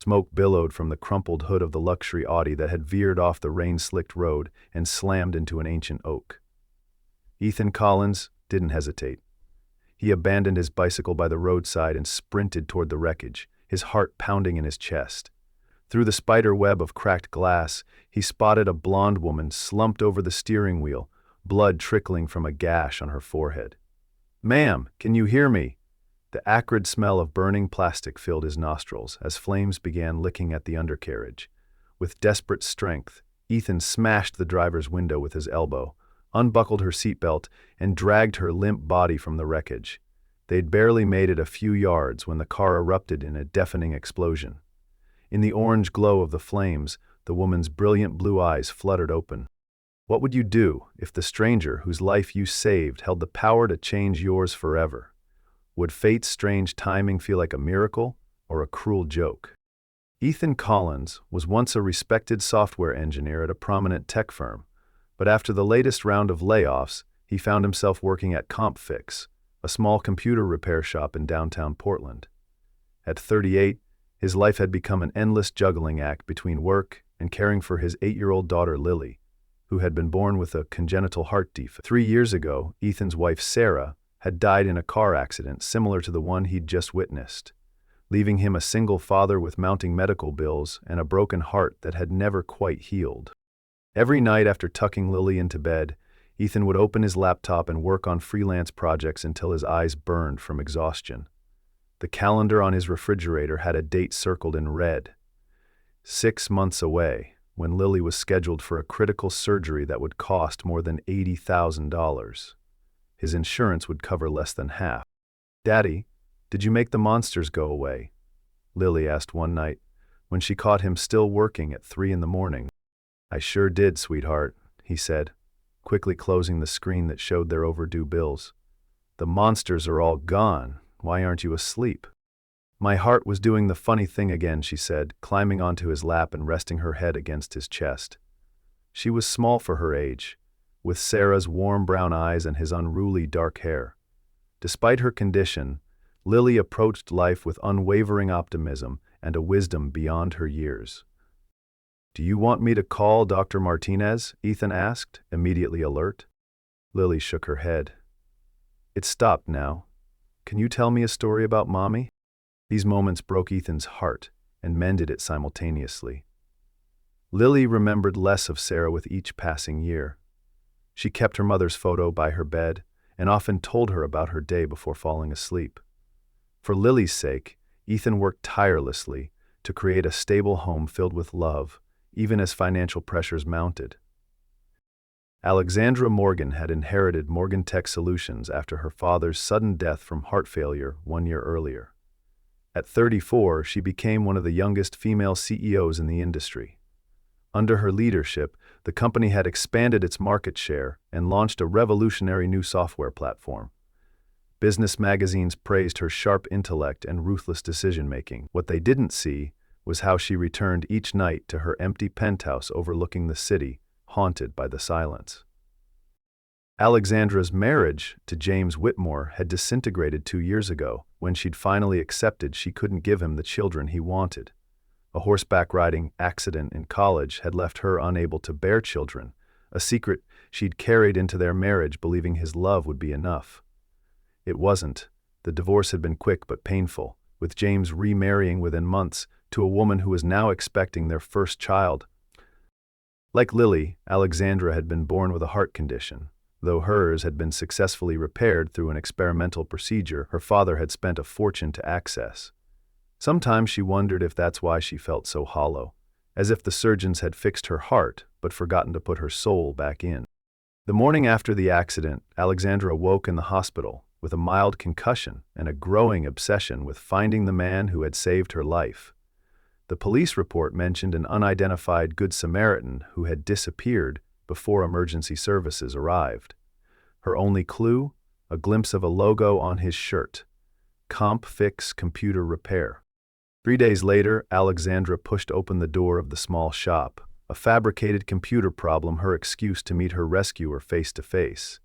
Smoke billowed from the crumpled hood of the luxury Audi that had veered off the rain-slicked road and slammed into an ancient oak. Ethan Collins didn't hesitate. He abandoned his bicycle by the roadside and sprinted toward the wreckage, his heart pounding in his chest. Through the spider web of cracked glass, he spotted a blonde woman slumped over the steering wheel, blood trickling from a gash on her forehead. "Ma'am, can you hear me?" The acrid smell of burning plastic filled his nostrils as flames began licking at the undercarriage. With desperate strength, Ethan smashed the driver's window with his elbow, unbuckled her seatbelt, and dragged her limp body from the wreckage. They'd barely made it a few yards when the car erupted in a deafening explosion. In the orange glow of the flames, the woman's brilliant blue eyes fluttered open. What would you do if the stranger whose life you saved held the power to change yours forever? Would fate's strange timing feel like a miracle or a cruel joke? Ethan Collins was once a respected software engineer at a prominent tech firm, but after the latest round of layoffs, he found himself working at CompFix, a small computer repair shop in downtown Portland. At 38, his life had become an endless juggling act between work and caring for his 8-year-old daughter Lily, who had been born with a congenital heart defect. 3 years ago, Ethan's wife Sarah had died in a car accident similar to the one he'd just witnessed, leaving him a single father with mounting medical bills and a broken heart that had never quite healed. Every night after tucking Lily into bed, Ethan would open his laptop and work on freelance projects until his eyes burned from exhaustion. The calendar on his refrigerator had a date circled in red. 6 months away, when Lily was scheduled for a critical surgery that would cost more than $80,000. His insurance would cover less than half. "Daddy, did you make the monsters go away?" Lily asked one night, when she caught him still working at 3 in the morning. "I sure did, sweetheart," he said, quickly closing the screen that showed their overdue bills. "The monsters are all gone. Why aren't you asleep?" "My heart was doing the funny thing again," she said, climbing onto his lap and resting her head against his chest. She was small for her age, with Sarah's warm brown eyes and his unruly dark hair. Despite her condition, Lily approached life with unwavering optimism and a wisdom beyond her years. "Do you want me to call Dr. Martinez?" Ethan asked, immediately alert. Lily shook her head. "It's stopped now. Can you tell me a story about Mommy?" These moments broke Ethan's heart and mended it simultaneously. Lily remembered less of Sarah with each passing year. She kept her mother's photo by her bed and often told her about her day before falling asleep. For Lily's sake, Ethan worked tirelessly to create a stable home filled with love, even as financial pressures mounted. Alexandra Morgan had inherited Morgan Tech Solutions after her father's sudden death from heart failure 1 year earlier. At 34, she became one of the youngest female CEOs in the industry. Under her leadership, the company had expanded its market share and launched a revolutionary new software platform. Business magazines praised her sharp intellect and ruthless decision-making. What they didn't see was how she returned each night to her empty penthouse overlooking the city, haunted by the silence. Alexandra's marriage to James Whitmore had disintegrated 2 years ago when she'd finally accepted she couldn't give him the children he wanted. A horseback riding accident in college had left her unable to bear children, a secret she'd carried into their marriage believing his love would be enough. It wasn't. The divorce had been quick but painful, with James remarrying within months to a woman who was now expecting their first child. Like Lily, Alexandra had been born with a heart condition. Though hers had been successfully repaired through an experimental procedure her father had spent a fortune to access. Sometimes she wondered if that's why she felt so hollow, as if the surgeons had fixed her heart but forgotten to put her soul back in. The morning after the accident, Alexandra woke in the hospital with a mild concussion and a growing obsession with finding the man who had saved her life. The police report mentioned an unidentified Good Samaritan who had disappeared before emergency services arrived. Her only clue? A glimpse of a logo on his shirt. CompFix Computer Repair. 3 days later, Alexandra pushed open the door of the small shop, a fabricated computer problem her excuse to meet her rescuer face to face.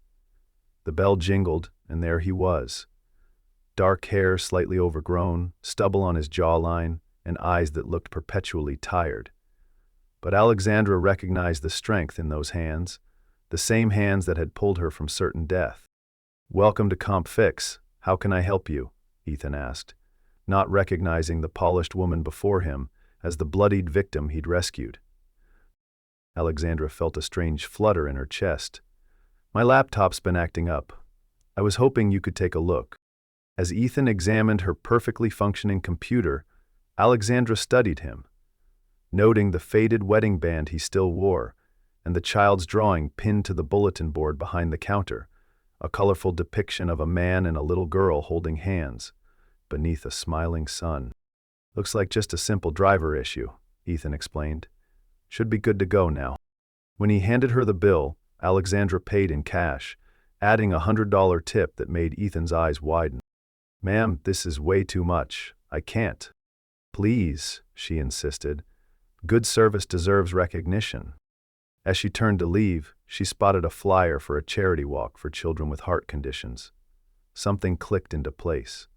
The bell jingled, and there he was. Dark hair slightly overgrown, stubble on his jawline, and eyes that looked perpetually tired. But Alexandra recognized the strength in those hands, the same hands that had pulled her from certain death. "Welcome to Comp Fix. How can I help you?" Ethan asked, not recognizing the polished woman before him as the bloodied victim he'd rescued. Alexandra felt a strange flutter in her chest. "My laptop's been acting up. I was hoping you could take a look." As Ethan examined her perfectly functioning computer, Alexandra studied him, noting the faded wedding band he still wore and the child's drawing pinned to the bulletin board behind the counter, a colorful depiction of a man and a little girl holding hands beneath a smiling sun. "Looks like just a simple driver issue," Ethan explained. "Should be good to go now." When he handed her the bill, Alexandra paid in cash, adding a $100 tip that made Ethan's eyes widen. "Ma'am, this is way too much. I can't." "Please," she insisted. "Good service deserves recognition." As she turned to leave, she spotted a flyer for a charity walk for children with heart conditions. Something clicked into place.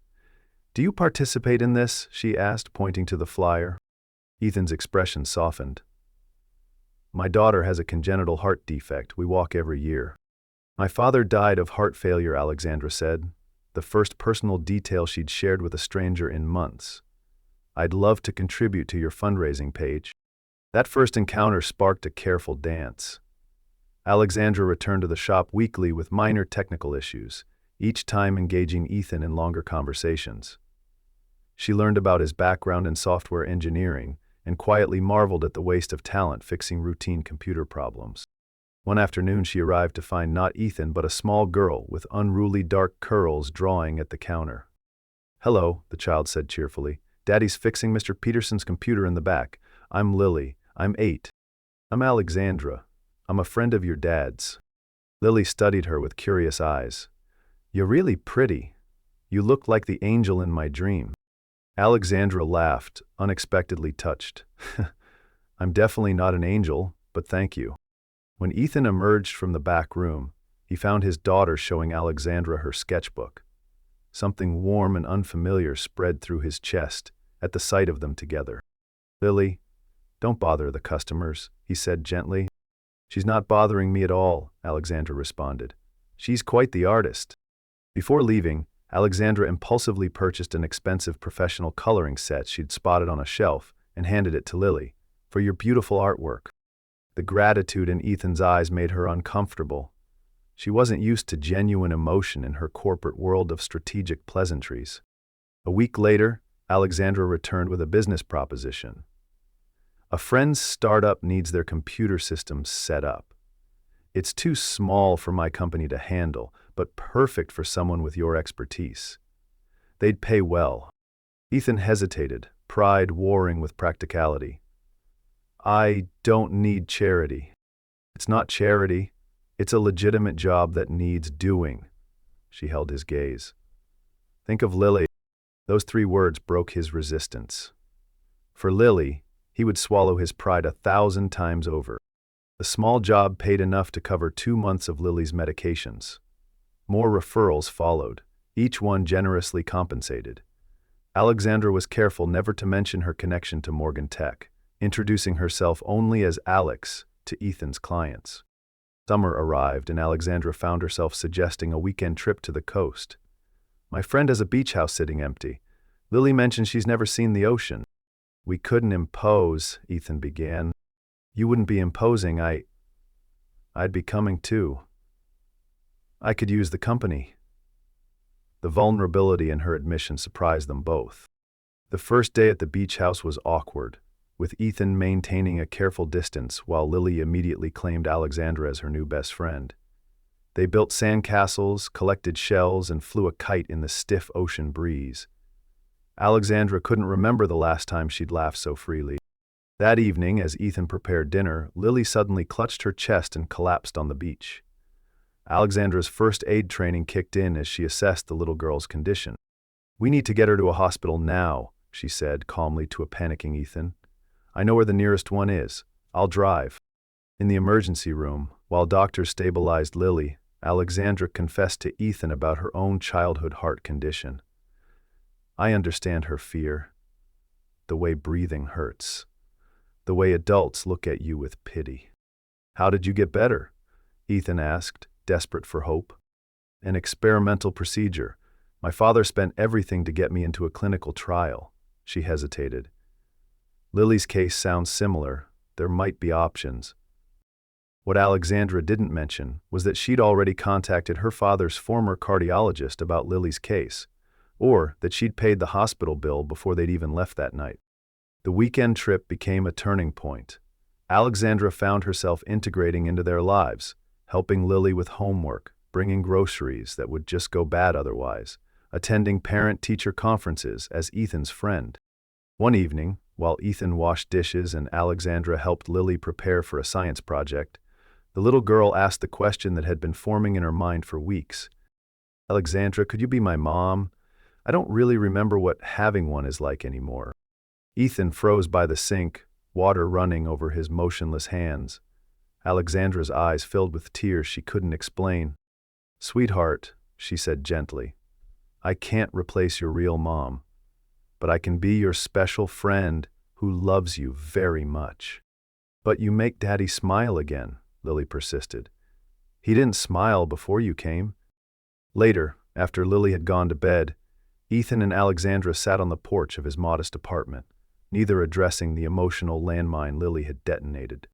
"Do you participate in this?" she asked, pointing to the flyer. Ethan's expression softened. "My daughter has a congenital heart defect. We walk every year." "My father died of heart failure," Alexandra said, the first personal detail she'd shared with a stranger in months. "I'd love to contribute to your fundraising page." That first encounter sparked a careful dance. Alexandra returned to the shop weekly with minor technical issues, each time engaging Ethan in longer conversations. She learned about his background in software engineering and quietly marveled at the waste of talent fixing routine computer problems. One afternoon she arrived to find not Ethan but a small girl with unruly dark curls drawing at the counter. "Hello," the child said cheerfully. "Daddy's fixing Mr. Peterson's computer in the back. I'm Lily. I'm 8. I'm Alexandra. I'm a friend of your dad's." Lily studied her with curious eyes. "You're really pretty. You look like the angel in my dream." Alexandra laughed, unexpectedly touched. "I'm definitely not an angel, but thank you." When Ethan emerged from the back room, he found his daughter showing Alexandra her sketchbook. Something warm and unfamiliar spread through his chest at the sight of them together. "Lily, don't bother the customers," he said gently. "She's not bothering me at all," Alexandra responded. "She's quite the artist." Before leaving, Alexandra impulsively purchased an expensive professional coloring set she'd spotted on a shelf and handed it to Lily. "For your beautiful artwork." The gratitude in Ethan's eyes made her uncomfortable. She wasn't used to genuine emotion in her corporate world of strategic pleasantries. A week later, Alexandra returned with a business proposition. "A friend's startup needs their computer systems set up. It's too small for my company to handle, but perfect for someone with your expertise. They'd pay well." Ethan hesitated, pride warring with practicality. "I don't need charity." "It's not charity. It's a legitimate job that needs doing." She held his gaze. "Think of Lily." Those 3 words broke his resistance. For Lily, he would swallow his pride 1,000 times over. The small job paid enough to cover 2 months of Lily's medications. More referrals followed, each one generously compensated. Alexandra was careful never to mention her connection to Morgan Tech, introducing herself only as Alex to Ethan's clients. Summer arrived and Alexandra found herself suggesting a weekend trip to the coast. "My friend has a beach house sitting empty. Lily mentioned she's never seen the ocean." "We couldn't impose," Ethan began. "You wouldn't be imposing. I'd be coming too. I could use the company." The vulnerability in her admission surprised them both. The first day at the beach house was awkward, with Ethan maintaining a careful distance while Lily immediately claimed Alexandra as her new best friend. They built sandcastles, collected shells, and flew a kite in the stiff ocean breeze. Alexandra couldn't remember the last time she'd laughed so freely. That evening, as Ethan prepared dinner, Lily suddenly clutched her chest and collapsed on the beach. Alexandra's first aid training kicked in as she assessed the little girl's condition. "We need to get her to a hospital now," she said calmly to a panicking Ethan. "I know where the nearest one is. I'll drive." In the emergency room, while doctors stabilized Lily, Alexandra confessed to Ethan about her own childhood heart condition. "I understand her fear. the way breathing hurts, the way adults look at you with pity. How did you get better? Ethan asked, desperate for hope. An experimental procedure. My father spent everything to get me into a clinical trial. She hesitated. Lily's case sounds similar. There might be options. What Alexandra didn't mention was that she'd already contacted her father's former cardiologist about Lily's case, or that she'd paid the hospital bill before they'd even left that night. The weekend trip became a turning point. Alexandra found herself integrating into their lives, helping Lily with homework, bringing groceries that would just go bad otherwise, attending parent-teacher conferences as Ethan's friend. One evening, while Ethan washed dishes and Alexandra helped Lily prepare for a science project, the little girl asked the question that had been forming in her mind for weeks. Alexandra, could you be my mom? I don't really remember what having one is like anymore. Ethan froze by the sink, water running over his motionless hands. Alexandra's eyes filled with tears she couldn't explain. Sweetheart, she said gently, I can't replace your real mom, but I can be your special friend who loves you very much. But you make Daddy smile again, Lily persisted. He didn't smile before you came. Later, after Lily had gone to bed, Ethan and Alexandra sat on the porch of his modest apartment, neither addressing the emotional landmine Lily had detonated.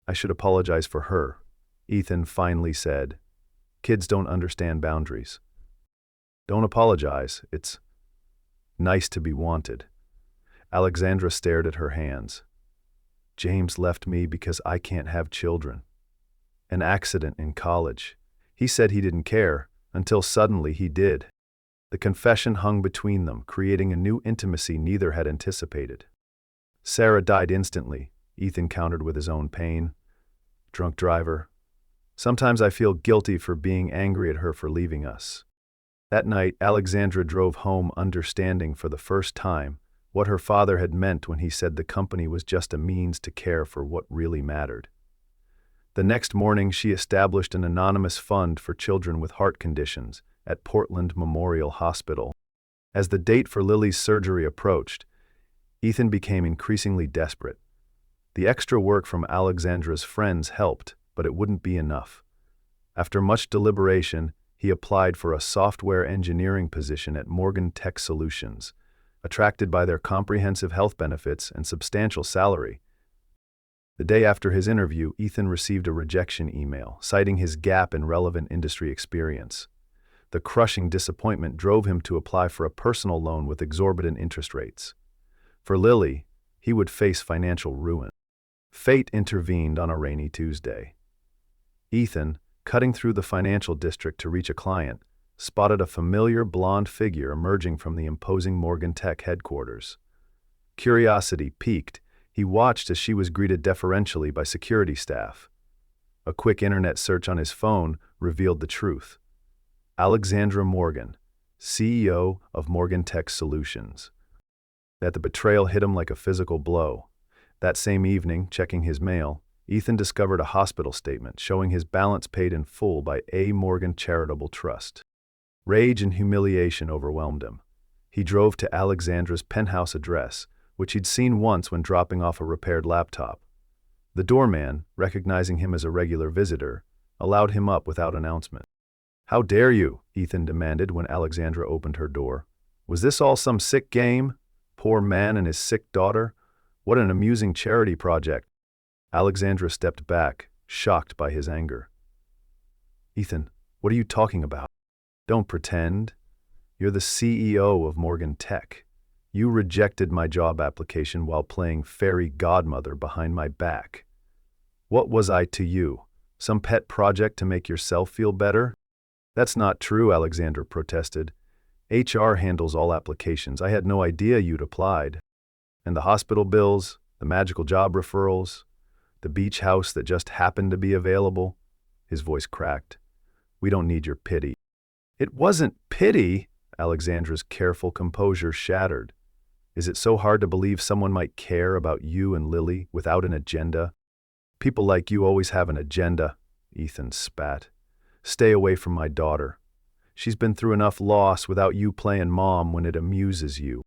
I should apologize for her, Ethan finally said. Kids don't understand boundaries. Don't apologize, it's nice to be wanted. Alexandra stared at her hands. James left me because I can't have children. An accident in college. He said he didn't care, until suddenly he did. The confession hung between them, creating a new intimacy neither had anticipated. Sarah died instantly, Ethan countered with his own pain. Drunk driver. Sometimes I feel guilty for being angry at her for leaving us. That night, Alexandra drove home understanding for the first time what her father had meant when he said the company was just a means to care for what really mattered. The next morning, she established an anonymous fund for children with heart conditions at Portland Memorial Hospital. As the date for Lily's surgery approached, Ethan became increasingly desperate. The extra work from Alexandra's friends helped, but it wouldn't be enough. After much deliberation, he applied for a software engineering position at Morgan Tech Solutions, attracted by their comprehensive health benefits and substantial salary. The day after his interview, Ethan received a rejection email, citing his gap in relevant industry experience. The crushing disappointment drove him to apply for a personal loan with exorbitant interest rates. For Lily, he would face financial ruin. Fate intervened on a rainy Tuesday. Ethan, cutting through the financial district to reach a client, spotted a familiar blonde figure emerging from the imposing Morgan Tech headquarters. Curiosity piqued, he watched as she was greeted deferentially by security staff. A quick internet search on his phone revealed the truth. Alexandra Morgan, CEO of Morgan Tech Solutions. That the betrayal hit him like a physical blow. That same evening, checking his mail, Ethan discovered a hospital statement showing his balance paid in full by A. Morgan Charitable Trust. Rage and humiliation overwhelmed him. He drove to Alexandra's penthouse address, which he'd seen once when dropping off a repaired laptop. The doorman, recognizing him as a regular visitor, allowed him up without announcement. How dare you? Ethan demanded when Alexandra opened her door. Was this all some sick game? Poor man and his sick daughter? What an amusing charity project. Alexandra stepped back, shocked by his anger. Ethan, what are you talking about? Don't pretend. You're the CEO of Morgan Tech. You rejected my job application while playing fairy godmother behind my back. What was I to you? Some pet project to make yourself feel better? That's not true, Alexandra protested. HR handles all applications. I had no idea you'd applied. And the hospital bills, the magical job referrals, the beach house that just happened to be available. His voice cracked. We don't need your pity. It wasn't pity, Alexandra's careful composure shattered. Is it so hard to believe someone might care about you and Lily without an agenda? People like you always have an agenda, Ethan spat. Stay away from my daughter. She's been through enough loss without you playing mom when it amuses you.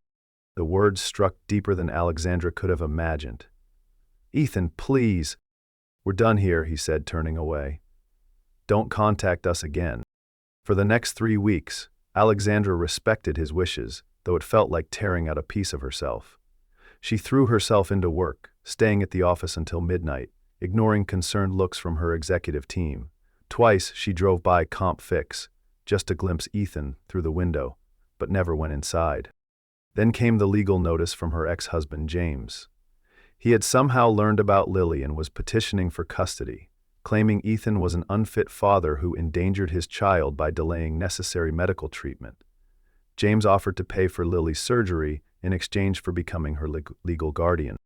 The words struck deeper than Alexandra could have imagined. "Ethan, please." "We're done here," he said, turning away. "Don't contact us again." For the next 3 weeks, Alexandra respected his wishes, though it felt like tearing out a piece of herself. She threw herself into work, staying at the office until midnight, ignoring concerned looks from her executive team. Twice she drove by Comp Fix, just to glimpse Ethan through the window, but never went inside. Then came the legal notice from her ex-husband, James. He had somehow learned about Lily and was petitioning for custody, claiming Ethan was an unfit father who endangered his child by delaying necessary medical treatment. James offered to pay for Lily's surgery in exchange for becoming her legal guardian.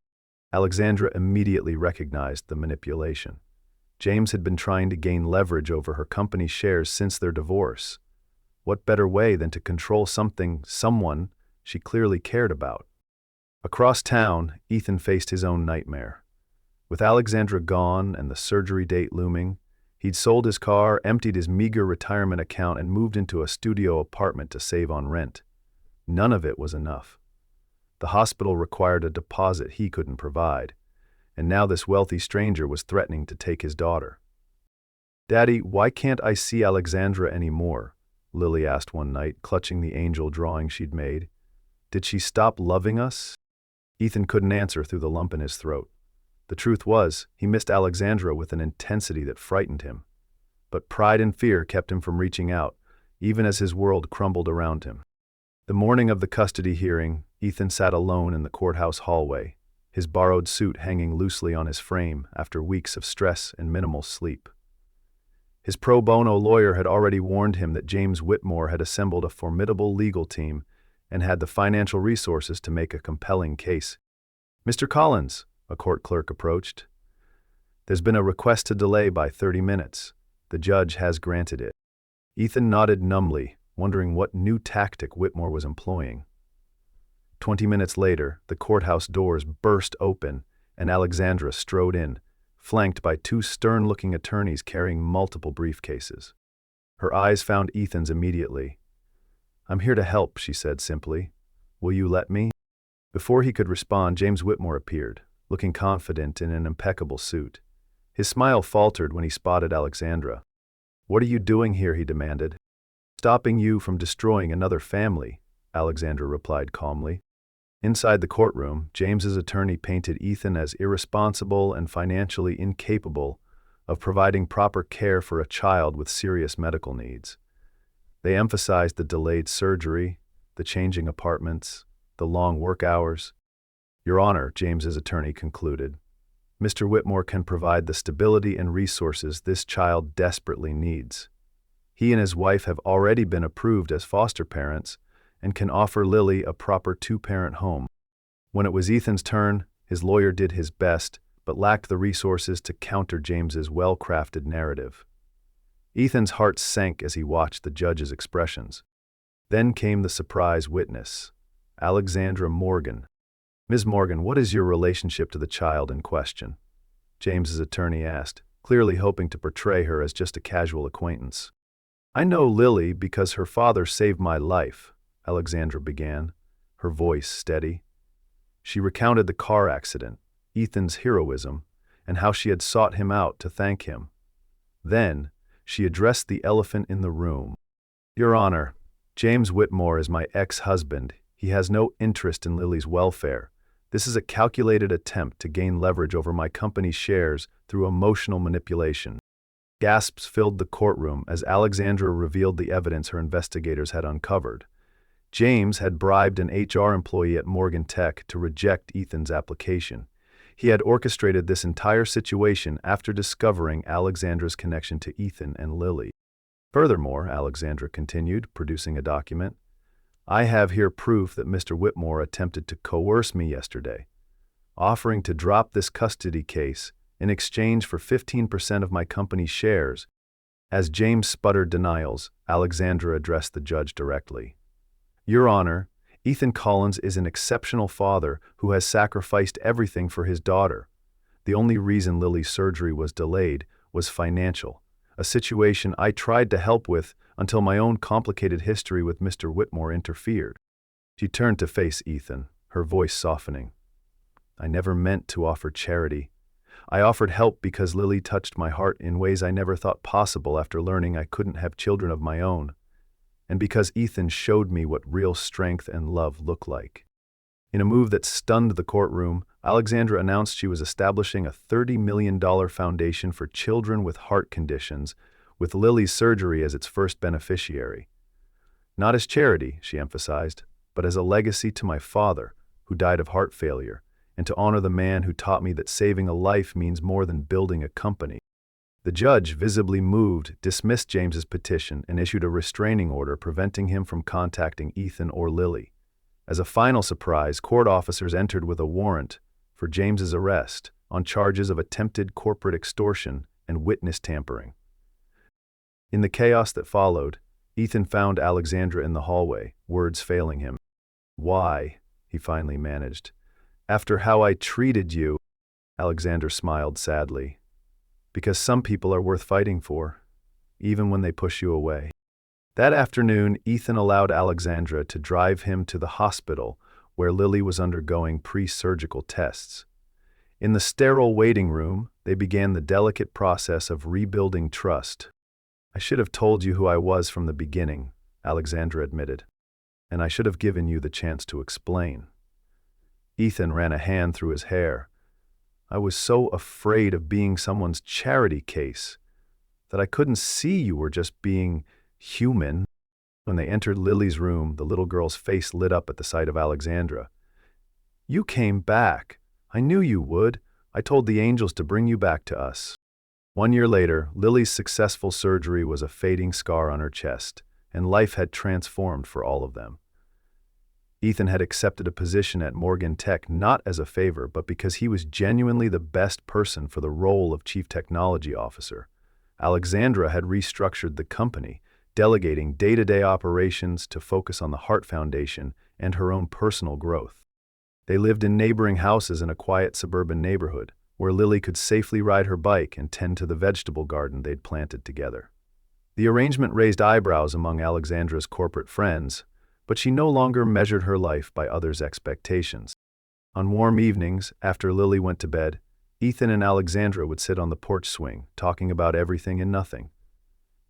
Alexandra immediately recognized the manipulation. James had been trying to gain leverage over her company's shares since their divorce. What better way than to control someone she clearly cared about? Across town, Ethan faced his own nightmare. With Alexandra gone and the surgery date looming, he'd sold his car, emptied his meager retirement account, and moved into a studio apartment to save on rent. None of it was enough. The hospital required a deposit he couldn't provide, and now this wealthy stranger was threatening to take his daughter. "Daddy, why can't I see Alexandra anymore?" Lily asked one night, clutching the angel drawing she'd made. "Did she stop loving us?" Ethan couldn't answer through the lump in his throat. The truth was, he missed Alexandra with an intensity that frightened him. But pride and fear kept him from reaching out, even as his world crumbled around him. The morning of the custody hearing, Ethan sat alone in the courthouse hallway, his borrowed suit hanging loosely on his frame after weeks of stress and minimal sleep. His pro bono lawyer had already warned him that James Whitmore had assembled a formidable legal team and had the financial resources to make a compelling case. "Mr. Collins," a court clerk approached. "There's been a request to delay by 30 minutes. The judge has granted it." Ethan nodded numbly, wondering what new tactic Whitmore was employing. 20 minutes later, the courthouse doors burst open and Alexandra strode in, flanked by 2 stern-looking attorneys carrying multiple briefcases. Her eyes found Ethan's immediately. "I'm here to help," she said simply. "Will you let me?" Before he could respond, James Whitmore appeared, looking confident in an impeccable suit. His smile faltered when he spotted Alexandra. "What are you doing here?" he demanded. "Stopping you from destroying another family," Alexandra replied calmly. Inside the courtroom, James's attorney painted Ethan as irresponsible and financially incapable of providing proper care for a child with serious medical needs. They emphasized the delayed surgery, the changing apartments, the long work hours. "Your Honor," James's attorney concluded, "Mr. Whitmore can provide the stability and resources this child desperately needs. He and his wife have already been approved as foster parents and can offer Lily a proper 2-parent home." When it was Ethan's turn, his lawyer did his best, but lacked the resources to counter James's well-crafted narrative. Ethan's heart sank as he watched the judge's expressions. Then came the surprise witness, Alexandra Morgan. "Ms. Morgan, what is your relationship to the child in question?" James's attorney asked, clearly hoping to portray her as just a casual acquaintance. "I know Lily because her father saved my life," Alexandra began, her voice steady. She recounted the car accident, Ethan's heroism, and how she had sought him out to thank him. Then, she addressed the elephant in the room. "Your Honor, James Whitmore is my ex-husband. He has no interest in Lily's welfare. This is a calculated attempt to gain leverage over my company's shares through emotional manipulation." Gasps filled the courtroom as Alexandra revealed the evidence her investigators had uncovered. James had bribed an HR employee at Morgan Tech to reject Ethan's application. He had orchestrated this entire situation after discovering Alexandra's connection to Ethan and Lily. "Furthermore," Alexandra continued, producing a document, "I have here proof that Mr. Whitmore attempted to coerce me yesterday, offering to drop this custody case in exchange for 15% of my company's shares." As James sputtered denials, Alexandra addressed the judge directly. "Your Honor, Ethan Collins is an exceptional father who has sacrificed everything for his daughter. The only reason Lily's surgery was delayed was financial, a situation I tried to help with until my own complicated history with Mr. Whitmore interfered." She turned to face Ethan, her voice softening. I never meant to offer charity. I offered help because Lily touched my heart in ways I never thought possible after learning I couldn't have children of my own, and because Ethan showed me what real strength and love look like. In a move that stunned the courtroom, Alexandra announced she was establishing a $30 million foundation for children with heart conditions, with Lily's surgery as its first beneficiary. Not as charity, she emphasized, but as a legacy to my father, who died of heart failure, and to honor the man who taught me that saving a life means more than building a company. The judge, visibly moved, dismissed James's petition and issued a restraining order preventing him from contacting Ethan or Lily. As a final surprise, court officers entered with a warrant for James's arrest on charges of attempted corporate extortion and witness tampering. In the chaos that followed, Ethan found Alexandra in the hallway, words failing him. "Why?" he finally managed. "After how I treated you," Alexandra smiled sadly. "Because some people are worth fighting for, even when they push you away." That afternoon, Ethan allowed Alexandra to drive him to the hospital where Lily was undergoing pre-surgical tests. In the sterile waiting room, they began the delicate process of rebuilding trust. "I should have told you who I was from the beginning," Alexandra admitted, "and I should have given you the chance to explain." Ethan ran a hand through his hair. "I was so afraid of being someone's charity case that I couldn't see you were just being human." When they entered Lily's room, the little girl's face lit up at the sight of Alexandra. "You came back. I knew you would. I told the angels to bring you back to us." 1 year later, Lily's successful surgery was a fading scar on her chest, and life had transformed for all of them. Ethan had accepted a position at Morgan Tech not as a favor, but because he was genuinely the best person for the role of Chief Technology Officer. Alexandra had restructured the company, delegating day-to-day operations to focus on the Heart Foundation and her own personal growth. They lived in neighboring houses in a quiet suburban neighborhood, where Lily could safely ride her bike and tend to the vegetable garden they'd planted together. The arrangement raised eyebrows among Alexandra's corporate friends, but she no longer measured her life by others' expectations. On warm evenings, after Lily went to bed, Ethan and Alexandra would sit on the porch swing, talking about everything and nothing.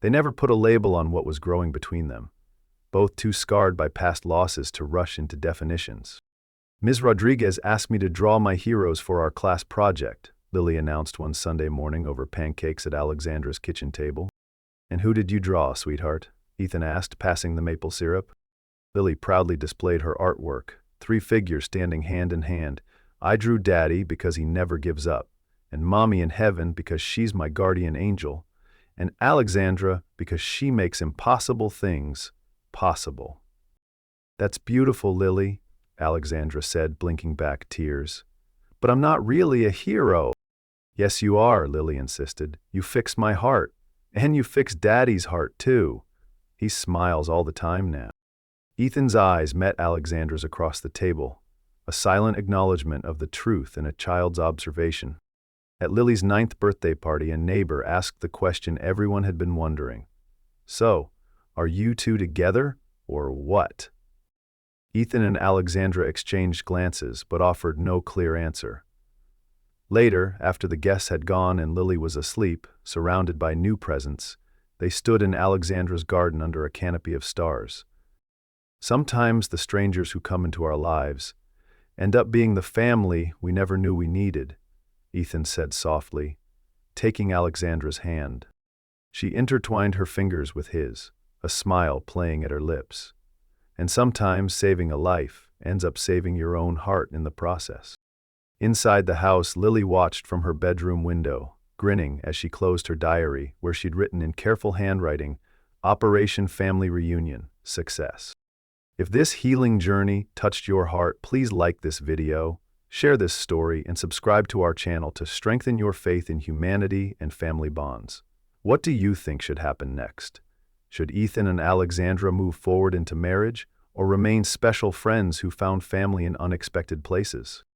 They never put a label on what was growing between them, both too scarred by past losses to rush into definitions. "Ms. Rodriguez asked me to draw my heroes for our class project," Lily announced one Sunday morning over pancakes at Alexandra's kitchen table. "And who did you draw, sweetheart?" Ethan asked, passing the maple syrup. Lily proudly displayed her artwork, 3 figures standing hand in hand. "I drew Daddy because he never gives up, and Mommy in heaven because she's my guardian angel, and Alexandra because she makes impossible things possible." "That's beautiful, Lily," Alexandra said, blinking back tears. "But I'm not really a hero." "Yes, you are," Lily insisted. "You fixed my heart, and you fixed Daddy's heart, too. He smiles all the time now." Ethan's eyes met Alexandra's across the table, a silent acknowledgement of the truth in a child's observation. At Lily's 9th birthday party, a neighbor asked the question everyone had been wondering. "So, are you two together, or what?" Ethan and Alexandra exchanged glances, but offered no clear answer. Later, after the guests had gone and Lily was asleep, surrounded by new presents, they stood in Alexandra's garden under a canopy of stars. "Sometimes the strangers who come into our lives end up being the family we never knew we needed," Ethan said softly, taking Alexandra's hand. She intertwined her fingers with his, a smile playing at her lips. "And sometimes saving a life ends up saving your own heart in the process." Inside the house, Lily watched from her bedroom window, grinning as she closed her diary, where she'd written in careful handwriting, "Operation Family Reunion, Success." If this healing journey touched your heart, please like this video, share this story, and subscribe to our channel to strengthen your faith in humanity and family bonds. What do you think should happen next? Should Ethan and Alexandra move forward into marriage, or remain special friends who found family in unexpected places?